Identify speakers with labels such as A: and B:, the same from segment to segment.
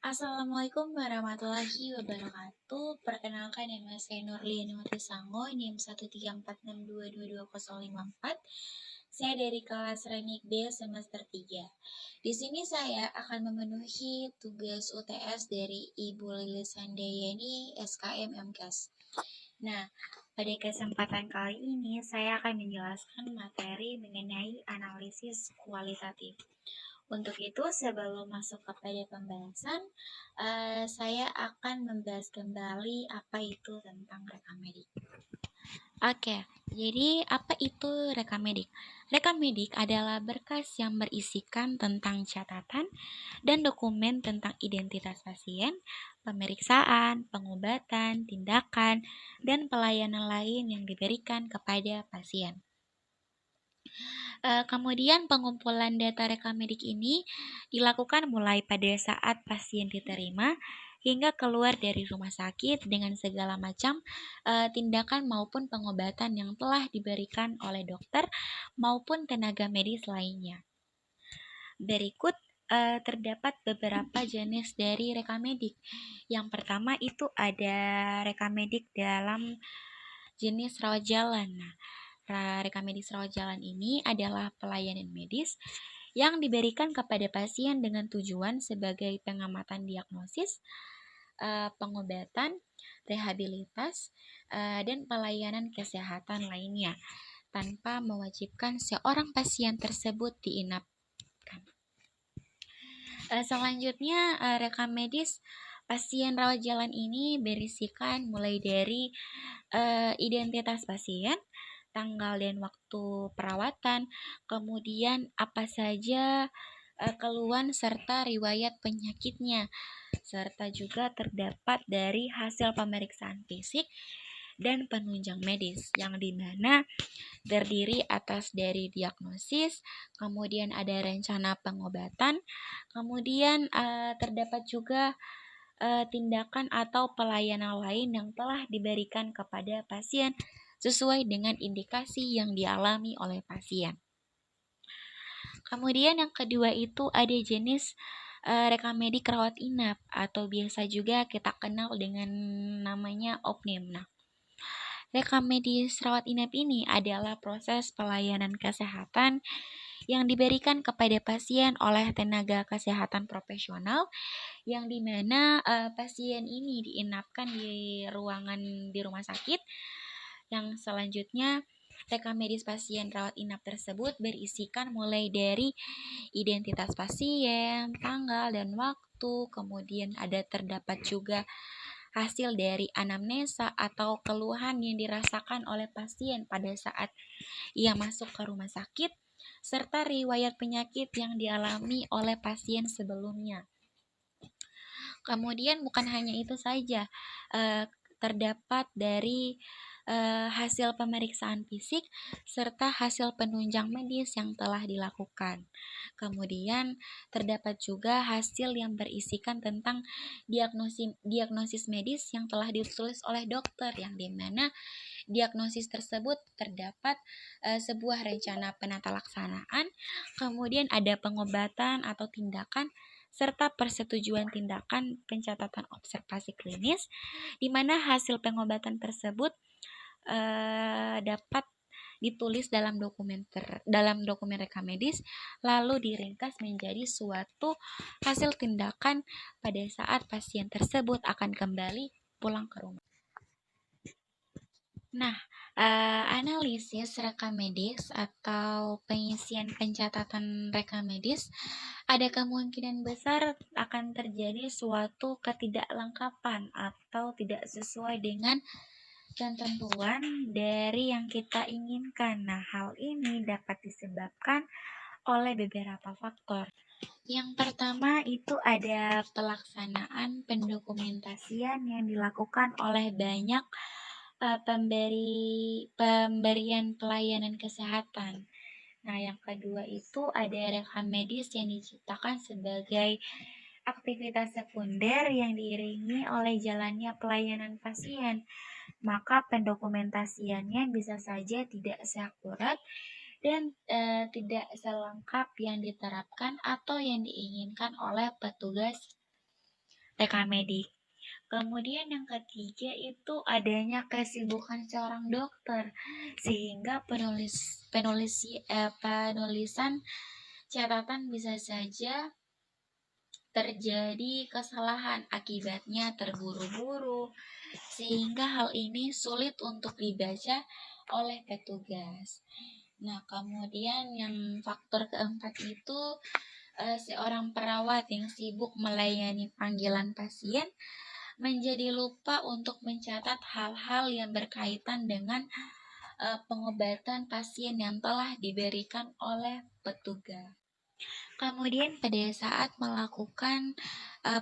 A: Assalamualaikum warahmatullahi wabarakatuh. Perkenalkan nama saya Nurliani Trisango, NIM 13462220054. Saya dari kelas Remik B semester 3. Di sini saya akan memenuhi tugas UTS dari Ibu Lilis Handayani SKM MKes. Nah, pada kesempatan kali ini saya akan menjelaskan materi mengenai analisis kualitatif. Untuk itu, sebelum masuk kepada pembahasan, saya akan membahas kembali apa itu tentang rekam medik. Oke, jadi apa itu rekam medik? Rekam medik adalah berkas yang berisikan tentang catatan dan dokumen tentang identitas pasien, pemeriksaan, pengobatan, tindakan, dan pelayanan lain yang diberikan kepada pasien. Kemudian pengumpulan data rekam medik ini dilakukan mulai pada saat pasien diterima hingga keluar dari rumah sakit dengan segala macam tindakan maupun pengobatan yang telah diberikan oleh dokter maupun tenaga medis lainnya. Berikut terdapat beberapa jenis dari rekam medik. Yang pertama itu ada rekam medik dalam jenis rawat jalan. Nah, rekam medis rawat jalan ini adalah pelayanan medis yang diberikan kepada pasien dengan tujuan sebagai pengamatan diagnosis, pengobatan, rehabilitas, dan pelayanan kesehatan lainnya tanpa mewajibkan seorang pasien tersebut diinapkan. Selanjutnya, rekam medis pasien rawat jalan ini berisikan mulai dari identitas pasien, tanggal dan waktu perawatan, kemudian apa saja keluhan serta riwayat penyakitnya, serta juga terdapat dari hasil pemeriksaan fisik dan penunjang medis yang dimana terdiri atas dari diagnosis, kemudian ada rencana pengobatan, kemudian terdapat juga tindakan atau pelayanan lain yang telah diberikan kepada pasien sesuai dengan indikasi yang dialami oleh pasien. Kemudian yang kedua itu ada jenis rekam medik rawat inap atau biasa juga kita kenal dengan namanya OPNIM. Nah, rekam medis rawat inap ini adalah proses pelayanan kesehatan yang diberikan kepada pasien oleh tenaga kesehatan profesional yang dimana pasien ini diinapkan di ruangan di rumah sakit. Yang selanjutnya, rekam medis pasien rawat inap tersebut berisikan mulai dari identitas pasien, tanggal dan waktu, kemudian ada terdapat juga hasil dari anamnesa atau keluhan yang dirasakan oleh pasien pada saat ia masuk ke rumah sakit, serta riwayat penyakit yang dialami oleh pasien sebelumnya. Kemudian bukan hanya itu saja, terdapat dari hasil pemeriksaan fisik serta hasil penunjang medis yang telah dilakukan. Kemudian terdapat juga hasil yang berisikan tentang diagnosis medis yang telah ditulis oleh dokter, yang dimana diagnosis tersebut terdapat sebuah rencana penata laksanaan, kemudian ada pengobatan atau tindakan, serta persetujuan tindakan pencatatan observasi klinis, di mana hasil pengobatan tersebut dapat ditulis dalam dokumen rekam medis, lalu diringkas menjadi suatu hasil tindakan pada saat pasien tersebut akan kembali pulang ke rumah. Nah, analisis rekam medis atau pengisian pencatatan rekam medis ada kemungkinan besar akan terjadi suatu ketidaklengkapan atau tidak sesuai dengan ketentuan dari yang kita inginkan. Nah, hal ini dapat disebabkan oleh beberapa faktor. Yang pertama itu ada pelaksanaan pendokumentasian yang dilakukan oleh banyak pemberian pelayanan kesehatan. Nah, yang kedua itu ada rekam medis yang diciptakan sebagai aktivitas sekunder yang diiringi oleh jalannya pelayanan pasien, maka pendokumentasiannya bisa saja tidak seakurat dan tidak selengkap yang diterapkan atau yang diinginkan oleh petugas rekam medik. Kemudian yang ketiga itu adanya kesibukan seorang dokter, sehingga penulisan catatan bisa saja terjadi kesalahan, akibatnya terburu-buru, sehingga hal ini sulit untuk dibaca oleh petugas. Nah, kemudian yang faktor keempat itu seorang perawat yang sibuk melayani panggilan pasien menjadi lupa untuk mencatat hal-hal yang berkaitan dengan pengobatan pasien yang telah diberikan oleh petugas. Kemudian pada saat melakukan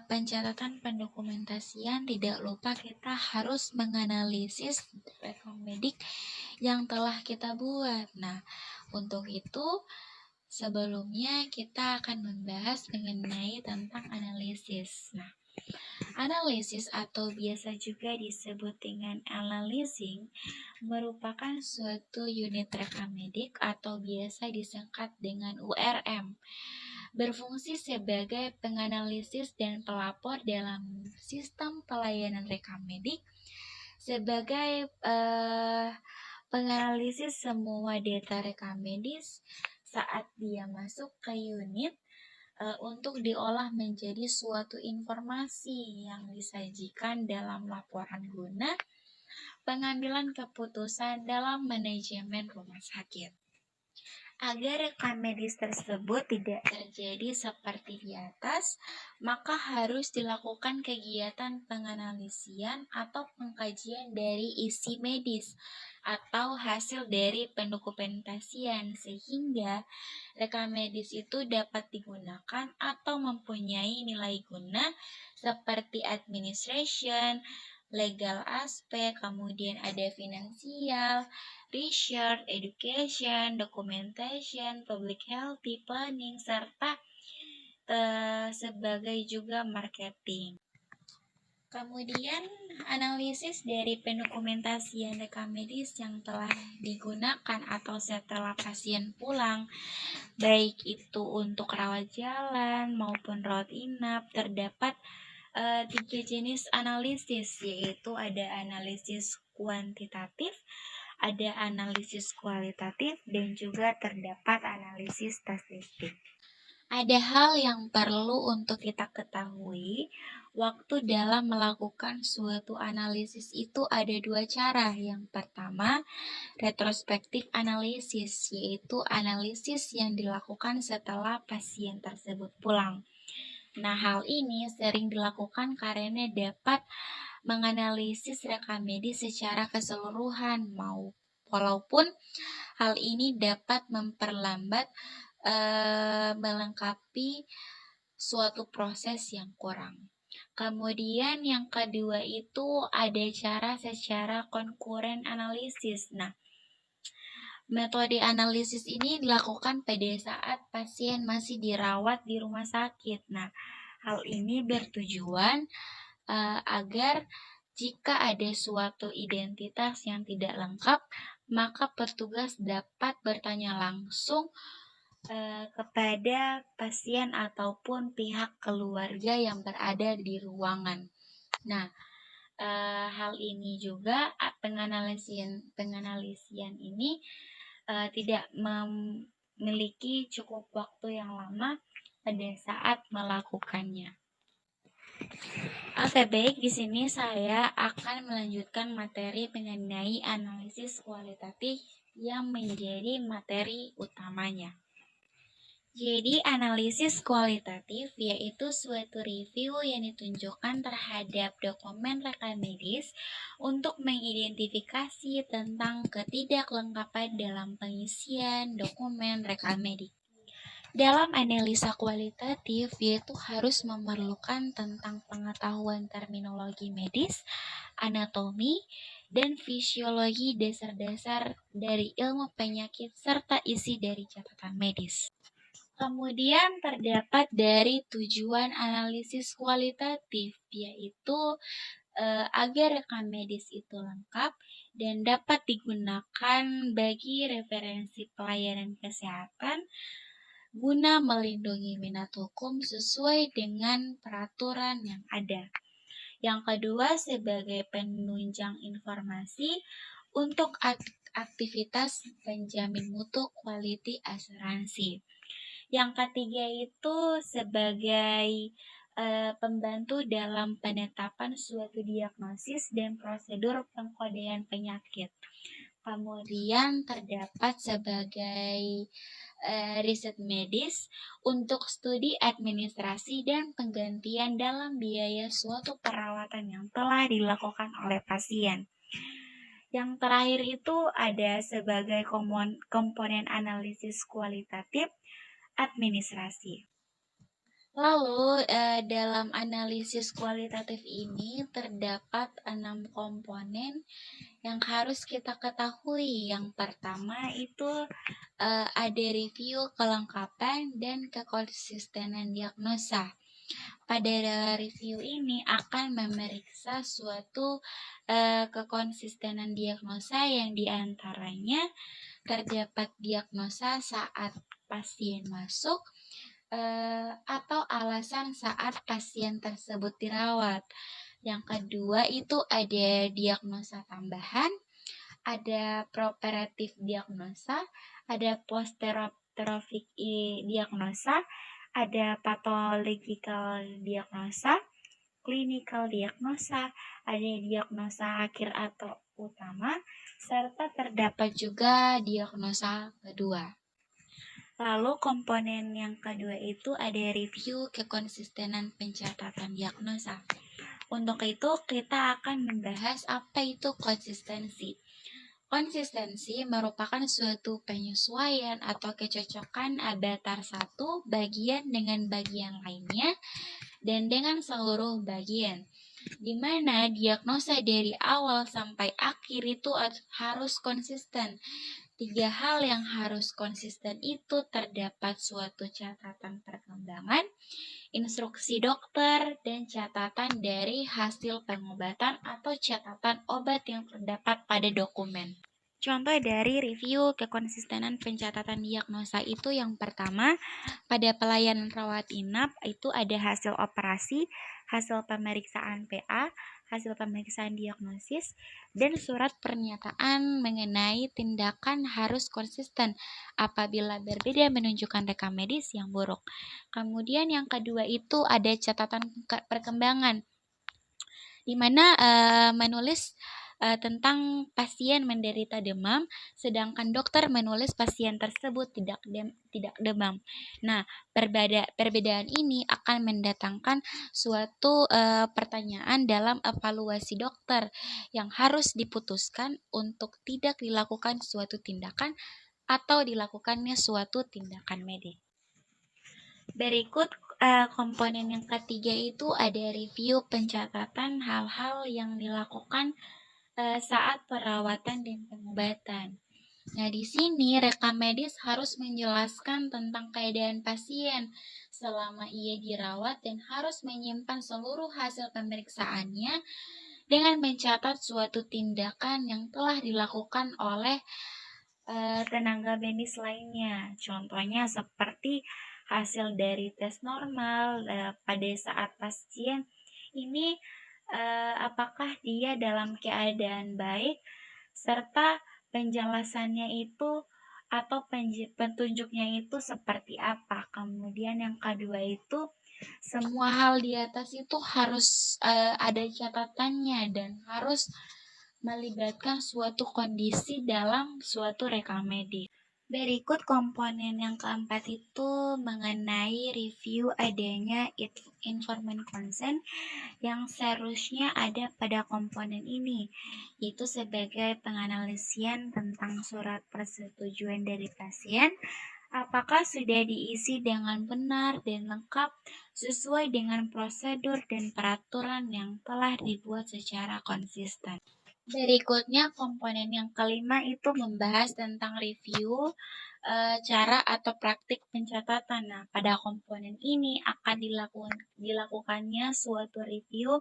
A: pencatatan pendokumentasian, tidak lupa kita harus menganalisis rekam medik yang telah kita buat. Nah, untuk itu sebelumnya kita akan membahas mengenai tentang analisis. Nah, analisis atau biasa juga disebut dengan analyzing merupakan suatu unit rekam medik atau biasa disingkat dengan URM. Berfungsi sebagai penganalisis dan pelapor dalam sistem pelayanan rekam medik sebagai penganalisis semua data rekam medis saat dia masuk ke unit untuk diolah menjadi suatu informasi yang disajikan dalam laporan guna pengambilan keputusan dalam manajemen rumah sakit. Agar rekam medis tersebut tidak terjadi seperti di atas, maka harus dilakukan kegiatan penganalisian atau pengkajian dari isi medis atau hasil dari pendokumentasian sehingga rekam medis itu dapat digunakan atau mempunyai nilai guna seperti administration, legal aspek, kemudian ada finansial, research, education, documentation, public health, planning, serta sebagai juga marketing. Kemudian analisis dari pendokumentasian rekam medis yang telah digunakan atau setelah pasien pulang, baik itu untuk rawat jalan maupun rawat inap, terdapat 3 jenis analisis, yaitu ada analisis kuantitatif, ada analisis kualitatif, dan juga terdapat analisis statistik. Ada hal yang perlu untuk kita ketahui waktu dalam melakukan suatu analisis itu ada 2 cara. Yang pertama, retrospektif analisis, yaitu analisis yang dilakukan setelah pasien tersebut pulang. Nah, hal ini sering dilakukan karena dapat menganalisis rekam medis secara keseluruhan, walaupun hal ini dapat memperlambat melengkapi suatu proses yang kurang. Kemudian yang kedua itu ada cara secara konkuren analisis. Nah, metode analisis ini dilakukan pada saat pasien masih dirawat di rumah sakit. Nah, hal ini bertujuan agar jika ada suatu identitas yang tidak lengkap, maka petugas dapat bertanya langsung kepada pasien ataupun pihak keluarga yang berada di ruangan. Nah, hal ini juga penganalisian ini tidak memiliki cukup waktu yang lama pada saat melakukannya. Oke, baik, di sini saya akan melanjutkan materi mengenai analisis kualitatif yang menjadi materi utamanya. Jadi, analisis kualitatif yaitu suatu review yang ditunjukkan terhadap dokumen rekam medis untuk mengidentifikasi tentang ketidaklengkapan dalam pengisian dokumen rekam medik. Dalam analisa kualitatif, yaitu harus memerlukan tentang pengetahuan terminologi medis, anatomi, dan fisiologi dasar-dasar dari ilmu penyakit serta isi dari catatan medis. Kemudian terdapat dari tujuan analisis kualitatif, yaitu agar rekam medis itu lengkap dan dapat digunakan bagi referensi pelayanan kesehatan guna melindungi minat hukum sesuai dengan peraturan yang ada. Yang kedua, sebagai penunjang informasi untuk aktivitas penjamin mutu quality asuransi. Yang ketiga itu sebagai pembantu dalam penetapan suatu diagnosis dan prosedur pengkodean penyakit. Kemudian terdapat sebagai riset medis untuk studi administrasi dan penggantian dalam biaya suatu perawatan yang telah dilakukan oleh pasien. Yang terakhir itu ada sebagai komponen analisis kualitatif administrasi. Lalu, dalam analisis kualitatif ini terdapat 6 komponen yang harus kita ketahui. Yang pertama itu ada review kelengkapan dan kekonsistenan diagnosa. Pada review ini akan memeriksa suatu kekonsistenan diagnosa yang diantaranya terdapat diagnosa saat pasien masuk atau alasan saat pasien tersebut dirawat. Yang kedua itu ada diagnosa tambahan, ada preparatif diagnosa, ada post-therapeutic diagnosa, ada pathological diagnosa, clinical diagnosa, ada diagnosa akhir atau utama, serta terdapat juga diagnosa kedua. Lalu komponen yang kedua itu ada review kekonsistenan pencatatan diagnosa. Untuk itu kita akan membahas apa itu konsistensi. Konsistensi merupakan suatu penyesuaian atau kecocokan avatar satu bagian dengan bagian lainnya dan dengan seluruh bagian, di mana diagnosa dari awal sampai akhir itu harus konsisten. 3 hal yang harus konsisten itu terdapat suatu catatan perkembangan, instruksi dokter, dan catatan dari hasil pengobatan atau catatan obat yang terdapat pada dokumen. Contoh dari review kekonsistenan pencatatan diagnosa itu yang pertama, pada pelayanan rawat inap itu ada hasil operasi, hasil pemeriksaan PA, hasil pemeriksaan diagnosis, dan surat pernyataan mengenai tindakan harus konsisten apabila berbeda menunjukkan rekam medis yang buruk. Kemudian yang kedua itu ada catatan perkembangan, di mana menulis tentang pasien menderita demam, sedangkan dokter menulis pasien tersebut tidak demam. Nah, perbedaan ini akan mendatangkan suatu pertanyaan dalam evaluasi dokter yang harus diputuskan untuk tidak dilakukan suatu tindakan atau dilakukannya suatu tindakan medis. Berikut komponen yang ketiga itu ada review pencatatan hal-hal yang dilakukan saat perawatan dan pengobatan. Nah, di sini rekam medis harus menjelaskan tentang keadaan pasien selama ia dirawat dan harus menyimpan seluruh hasil pemeriksaannya dengan mencatat suatu tindakan yang telah dilakukan oleh tenaga medis lainnya. Contohnya seperti hasil dari tes normal pada saat pasien ini apakah dia dalam keadaan baik, serta penjelasannya itu atau petunjuknya itu seperti apa. Kemudian yang kedua itu semua hal di atas itu harus ada catatannya dan harus melibatkan suatu kondisi dalam suatu rekam medis. Berikut komponen yang keempat itu mengenai review adanya informed consent yang seharusnya ada pada komponen ini, yaitu sebagai penganalisian tentang surat persetujuan dari pasien, apakah sudah diisi dengan benar dan lengkap sesuai dengan prosedur dan peraturan yang telah dibuat secara konsisten. Berikutnya komponen yang kelima itu membahas tentang review cara atau praktik pencatatan. Nah, pada komponen ini akan dilakukannya suatu review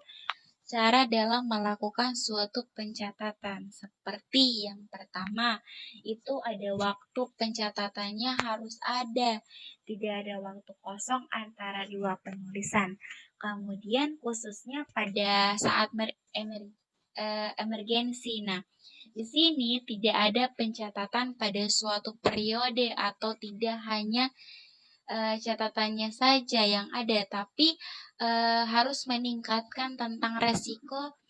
A: cara dalam melakukan suatu pencatatan. Seperti yang pertama, itu ada waktu pencatatannya harus ada. Tidak ada waktu kosong antara dua penulisan. Kemudian khususnya pada saat emergensi. Nah, di sini tidak ada pencatatan pada suatu periode atau tidak hanya catatannya saja yang ada, tapi harus meningkatkan tentang resiko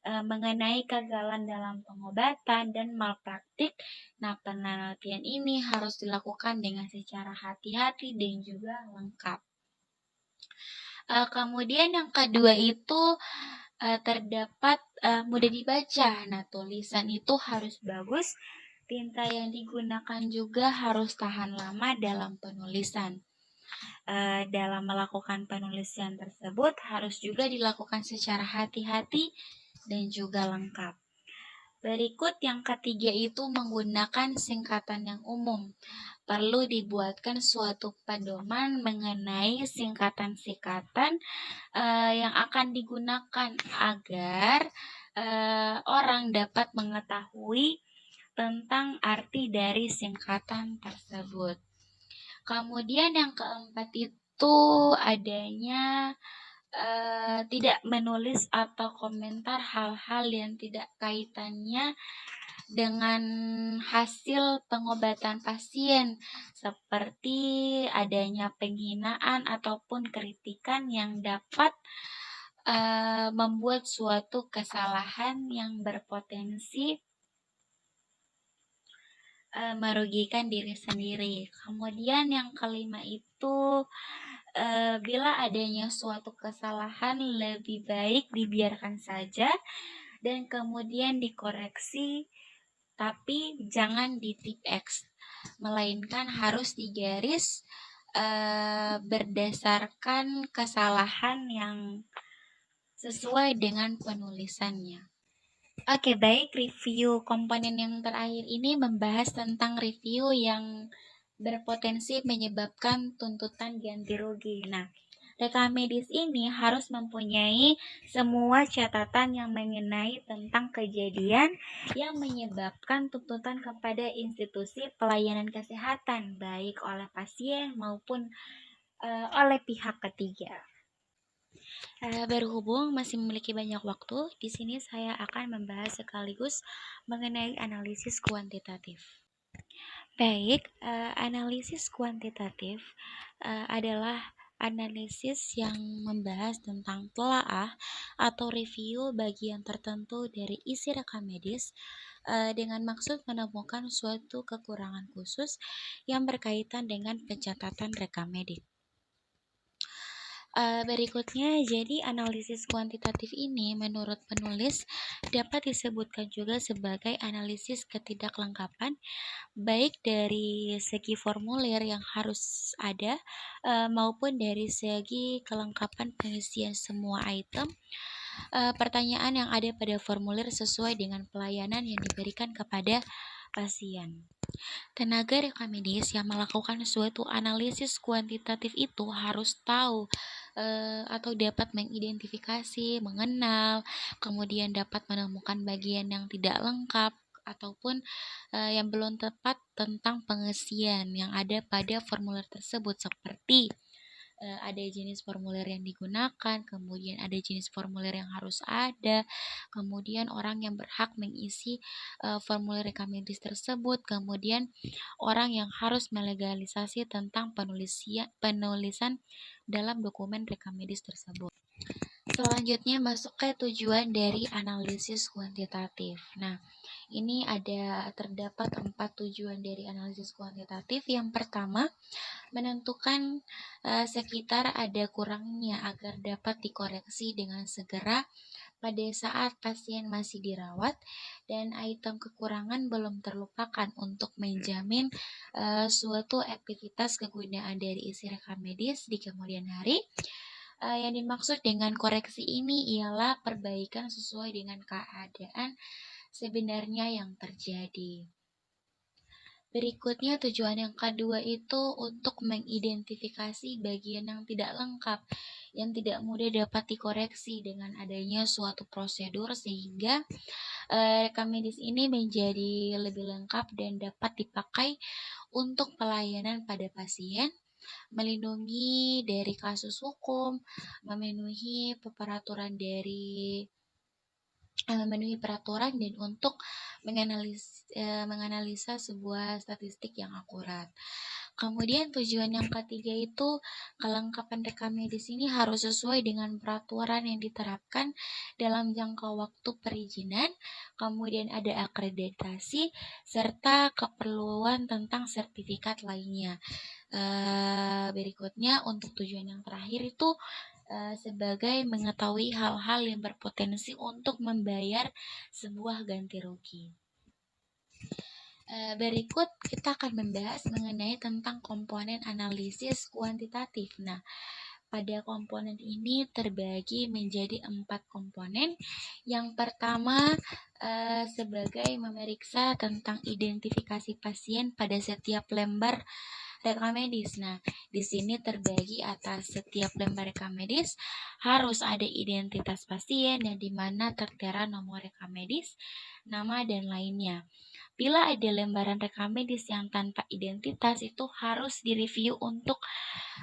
A: mengenai kegagalan dalam pengobatan dan malpraktik. Nah, penelitian ini harus dilakukan dengan secara hati-hati dan juga lengkap. Kemudian yang kedua itu terdapat mudah dibaca. Nah, tulisan itu harus bagus. Tinta yang digunakan juga harus tahan lama dalam penulisan. Dalam melakukan penulisan tersebut harus juga dilakukan secara hati-hati dan juga lengkap. Berikut yang ketiga itu menggunakan singkatan yang umum. Perlu dibuatkan suatu pedoman mengenai singkatan-singkatan yang akan digunakan agar orang dapat mengetahui tentang arti dari singkatan tersebut. Kemudian yang keempat itu adanya tidak menulis atau komentar hal-hal yang tidak kaitannya dengan hasil pengobatan pasien, seperti adanya penghinaan ataupun kritikan yang dapat membuat suatu kesalahan yang berpotensi merugikan diri sendiri. Kemudian yang kelima itu bila adanya suatu kesalahan lebih baik dibiarkan saja dan kemudian dikoreksi, tapi jangan di tip X, melainkan harus digaris berdasarkan kesalahan yang sesuai dengan penulisannya. Oke, baik, review komponen yang terakhir ini membahas tentang review yang berpotensi menyebabkan tuntutan ganti rugi. Nah, rekam medis ini harus mempunyai semua catatan yang mengenai tentang kejadian yang menyebabkan tuntutan kepada institusi pelayanan kesehatan, baik oleh pasien maupun oleh pihak ketiga. Berhubung masih memiliki banyak waktu, di sini saya akan membahas sekaligus mengenai analisis kuantitatif. Baik, analisis kuantitatif adalah analisis yang membahas tentang telaah atau review bagian tertentu dari isi rekam medis dengan maksud menemukan suatu kekurangan khusus yang berkaitan dengan pencatatan rekam medik. Berikutnya, jadi analisis kuantitatif ini menurut penulis dapat disebutkan juga sebagai analisis ketidaklengkapan baik dari segi formulir yang harus ada maupun dari segi kelengkapan pengisian semua item pertanyaan yang ada pada formulir sesuai dengan pelayanan yang diberikan kepada pasien. Tenaga rekam medis yang melakukan suatu analisis kuantitatif itu harus tahu atau dapat mengidentifikasi, mengenal, kemudian dapat menemukan bagian yang tidak lengkap ataupun yang belum tepat tentang pengisian yang ada pada formulir tersebut, seperti ada jenis formulir yang digunakan, kemudian ada jenis formulir yang harus ada, kemudian orang yang berhak mengisi formulir rekam medis tersebut, kemudian orang yang harus melegalisasi tentang penulisan dalam dokumen rekam medis tersebut. Selanjutnya masuk ke tujuan dari analisis kuantitatif. Nah, ini terdapat 4 tujuan dari analisis kuantitatif. Yang pertama, menentukan sekitar ada kurangnya agar dapat dikoreksi dengan segera pada saat pasien masih dirawat dan item kekurangan belum terlupakan untuk menjamin suatu aktivitas kegunaan dari isi rekam medis di kemudian hari. Yang dimaksud dengan koreksi ini ialah perbaikan sesuai dengan keadaan sebenarnya yang terjadi. Berikutnya tujuan yang kedua itu untuk mengidentifikasi bagian yang tidak lengkap, yang tidak mudah dapat dikoreksi dengan adanya suatu prosedur sehingga rekam medis ini menjadi lebih lengkap dan dapat dipakai untuk pelayanan pada pasien, melindungi dari kasus hukum, memenuhi peraturan dari memenuhi peraturan dan untuk menganalisa sebuah statistik yang akurat. Kemudian tujuan yang ketiga itu kelengkapan rekam medis ini harus sesuai dengan peraturan yang diterapkan dalam jangka waktu perizinan, kemudian ada akreditasi serta keperluan tentang sertifikat lainnya. Berikutnya untuk tujuan yang terakhir itu sebagai mengetahui hal-hal yang berpotensi untuk membayar sebuah ganti rugi. Berikut kita akan membahas mengenai tentang komponen analisis kuantitatif. Nah, pada komponen ini terbagi menjadi 4 komponen. Yang pertama sebagai memeriksa tentang identifikasi pasien pada setiap lembar rekam medis. Nah, di sini terbagi atas setiap lembar rekam medis harus ada identitas pasien yang dimana tertera nomor rekam medis, nama dan lainnya. Bila ada lembaran rekam medis yang tanpa identitas itu harus direview untuk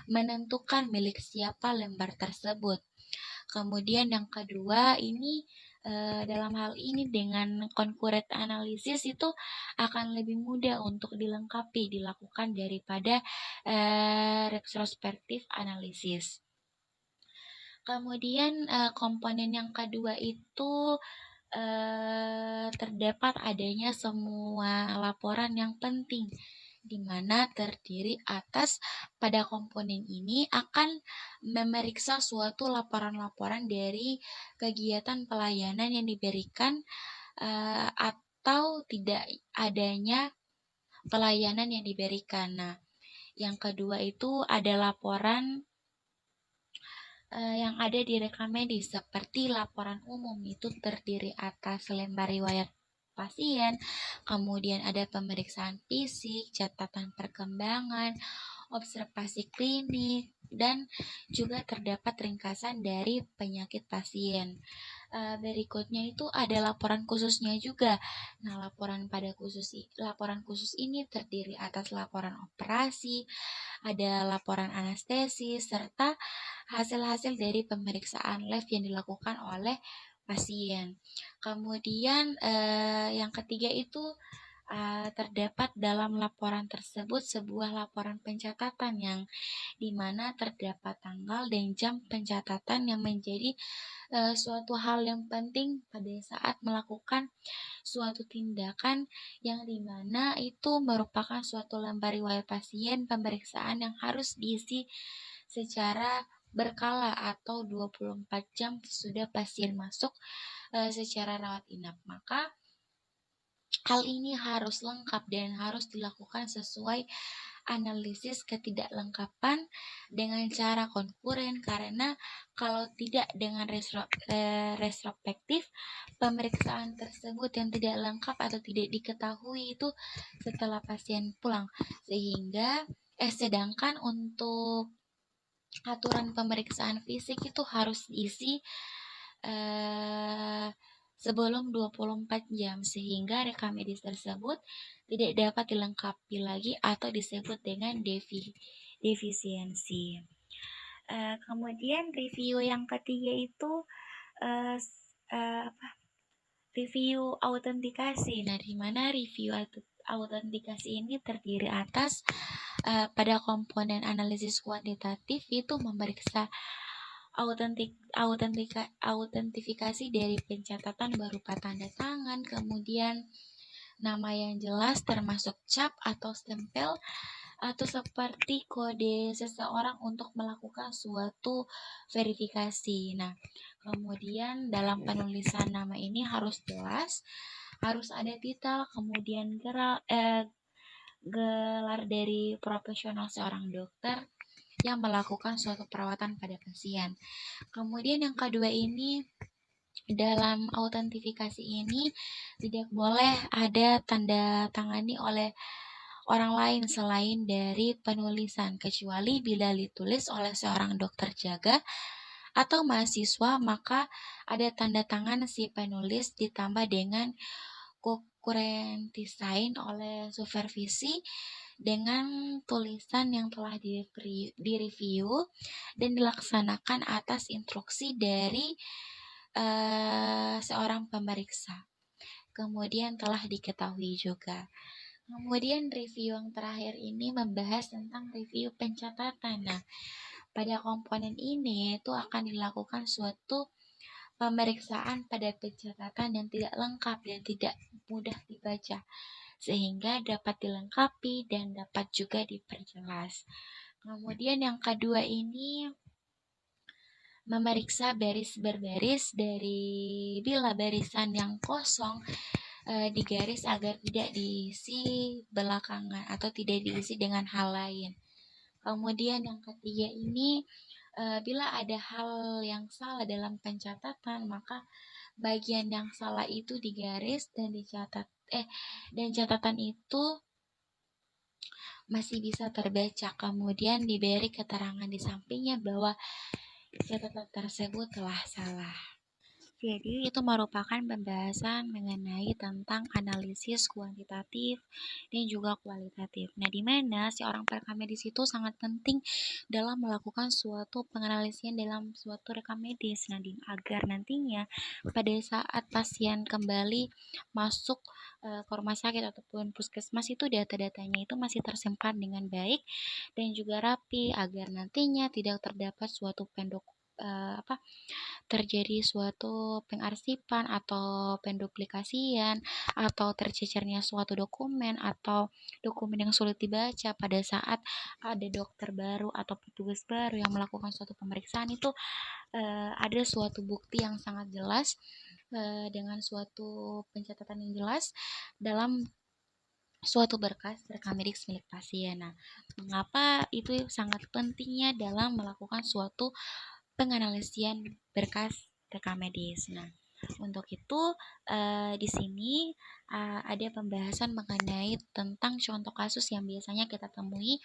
A: menentukan milik siapa lembar tersebut. Kemudian yang kedua ini dalam hal ini dengan concurrent analysis itu akan lebih mudah untuk dilakukan daripada retrospective analysis. Kemudian komponen yang kedua itu terdapat adanya semua laporan yang penting di mana terdiri atas pada komponen ini akan memeriksa suatu laporan-laporan dari kegiatan pelayanan yang diberikan atau tidak adanya pelayanan yang diberikan. Nah, yang kedua itu ada laporan yang ada di rekam medis seperti laporan umum itu terdiri atas lembar riwayat pasien, kemudian ada pemeriksaan fisik, catatan perkembangan, observasi klinik, dan juga terdapat ringkasan dari penyakit pasien. Berikutnya itu ada laporan khususnya juga. Nah, laporan khusus ini terdiri atas laporan operasi, ada laporan anestesis, serta hasil-hasil dari pemeriksaan lab yang dilakukan oleh pasien. Kemudian yang ketiga itu terdapat dalam laporan tersebut sebuah laporan pencatatan yang dimana terdapat tanggal dan jam pencatatan yang menjadi suatu hal yang penting pada saat melakukan suatu tindakan yang dimana itu merupakan suatu lembar riwayat pasien pemeriksaan yang harus diisi secara berkala atau 24 jam sudah pasien masuk secara rawat inap. Maka hal ini harus lengkap dan harus dilakukan sesuai analisis ketidaklengkapan dengan cara konkuren karena kalau tidak dengan retrospektif pemeriksaan tersebut yang tidak lengkap atau tidak diketahui itu setelah pasien pulang sehingga sedangkan untuk aturan pemeriksaan fisik itu harus diisi sebelum 24 jam sehingga rekam medis tersebut tidak dapat dilengkapi lagi atau disebut dengan defisiensi. Kemudian review yang ketiga itu review autentikasi. Nah, di mana review autentikasi ini terdiri atas pada komponen analisis kuantitatif itu memeriksa autentifikasi dari pencatatan berupa tanda tangan, kemudian nama yang jelas termasuk cap atau stempel atau seperti kode seseorang untuk melakukan suatu verifikasi. Nah, kemudian dalam penulisan nama ini harus jelas, harus ada titel, kemudian gelar dari profesional seorang dokter yang melakukan suatu perawatan pada pasien. Kemudian yang kedua ini dalam autentifikasi ini tidak boleh ada tanda tangani oleh orang lain selain dari penulisan, kecuali bila ditulis oleh seorang dokter jaga atau mahasiswa, maka ada tanda tangan si penulis ditambah dengan concurrent design oleh supervisi dengan tulisan yang telah direview dan dilaksanakan atas instruksi dari seorang pemeriksa. Kemudian telah diketahui juga. Kemudian review yang terakhir ini membahas tentang review pencatatan. Nah, pada komponen ini itu akan dilakukan suatu pemeriksaan pada pencatatan yang tidak lengkap dan tidak mudah dibaca, sehingga dapat dilengkapi dan dapat juga diperjelas. Kemudian yang kedua ini memeriksa baris berbaris dari bila barisan yang kosong digaris agar tidak diisi belakangan atau tidak diisi dengan hal lain. Kemudian yang ketiga ini bila ada hal yang salah dalam pencatatan, maka bagian yang salah itu digaris dan dicatat dan catatan itu masih bisa terbaca. Kemudian diberi keterangan di sampingnya bahwa catatan tersebut telah salah. Jadi itu merupakan pembahasan mengenai tentang analisis kuantitatif dan juga kualitatif. Nah, di mana seorang perekam medis itu sangat penting dalam melakukan suatu penganalisian dalam suatu rekam medis. Nah, agar nantinya pada saat pasien kembali masuk ke rumah sakit ataupun puskesmas itu data-datanya itu masih tersimpan dengan baik dan juga rapi agar nantinya tidak terdapat suatu terjadi suatu pengarsipan atau penduplikasian atau tercecernya suatu dokumen atau dokumen yang sulit dibaca pada saat ada dokter baru atau petugas baru yang melakukan suatu pemeriksaan itu ada suatu bukti yang sangat jelas dengan suatu pencatatan yang jelas dalam suatu berkas rekam medis milik pasien. Nah, mengapa itu sangat pentingnya dalam melakukan suatu penganalisian berkas rekam medis. Nah, untuk itu di sini ada pembahasan mengenai tentang contoh kasus yang biasanya kita temui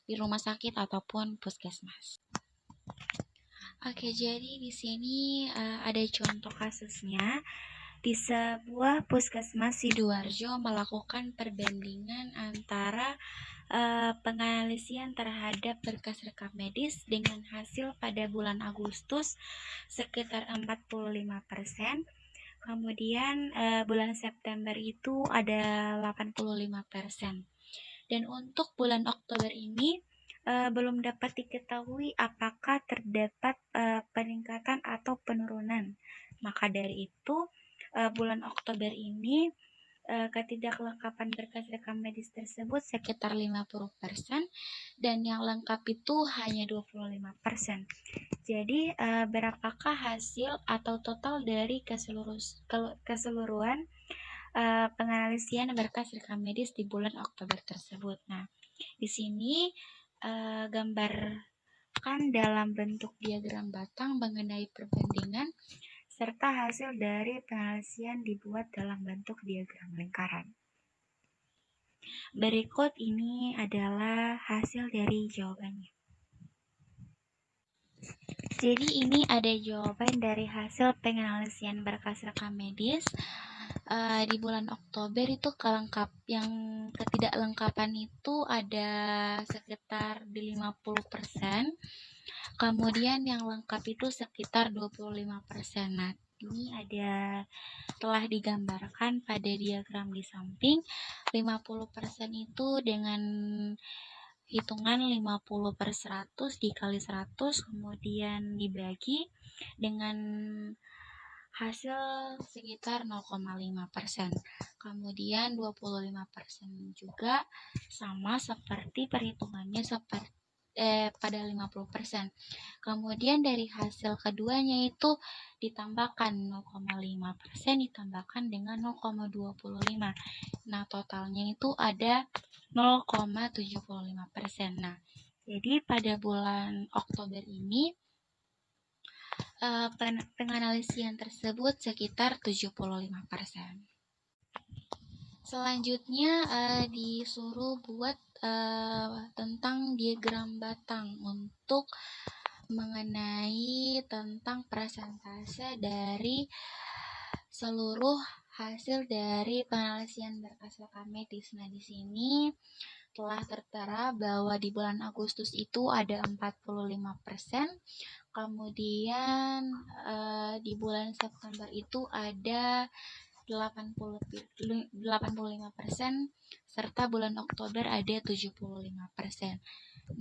A: di rumah sakit ataupun puskesmas. Oke, jadi di sini ada contoh kasusnya. Di sebuah puskesmas Sidoarjo melakukan perbandingan antara penganalisian terhadap berkas rekam medis dengan hasil pada bulan Agustus sekitar 45%. Kemudian bulan September itu ada 85%. Dan untuk bulan Oktober ini belum dapat diketahui apakah terdapat peningkatan atau penurunan. Maka dari itu bulan Oktober ini ketidaklengkapan berkas rekam medis tersebut sekitar 50% dan yang lengkap itu hanya 25%. Jadi berapakah hasil atau total dari keseluruhan penganalisian berkas rekam medis di bulan Oktober tersebut? Nah, di sini gambarkan dalam bentuk diagram batang mengenai perbandingan serta hasil dari penganalisian dibuat dalam bentuk diagram lingkaran. Berikut ini adalah hasil dari jawabannya. Jadi ini ada jawaban dari hasil penganalisian berkas rekam medis di bulan Oktober itu yang ketidaklengkapan itu ada sekitar di 50%. Kemudian yang lengkap itu sekitar 25%. Nah, ini telah digambarkan pada diagram di samping. 50% itu dengan hitungan 50/100 dikali 100 kemudian dibagi dengan hasil sekitar 0,5%. Kemudian 25% juga sama seperti perhitungannya pada 50%. Kemudian dari hasil keduanya itu ditambahkan 0,5% ditambahkan dengan 0,25. Nah, totalnya itu ada 0,75%. Nah, jadi pada bulan Oktober ini penganalisian tersebut sekitar 75%. Selanjutnya disuruh buat tentang diagram batang untuk mengenai tentang persentase dari seluruh hasil dari penelitian berkas rekam medis. Nah, di sini telah tertera bahwa di bulan Agustus itu ada 45%, kemudian di bulan September itu ada 85%, serta bulan Oktober ada 75%.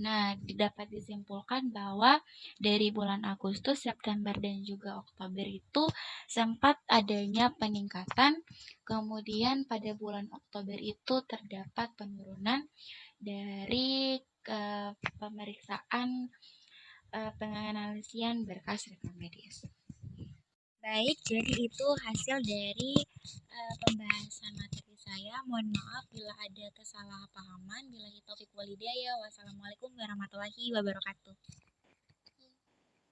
A: Nah, dapat disimpulkan bahwa dari bulan Agustus, September, dan juga Oktober itu sempat adanya peningkatan. Kemudian pada bulan Oktober itu terdapat penurunan dari pemeriksaan penganalisian berkas rekam medis. Baik, jadi itu hasil dari pembahasan materi saya. Mohon maaf bila ada kesalahpahaman. Billahi taufik walhidayah. Wassalamualaikum warahmatullahi wabarakatuh.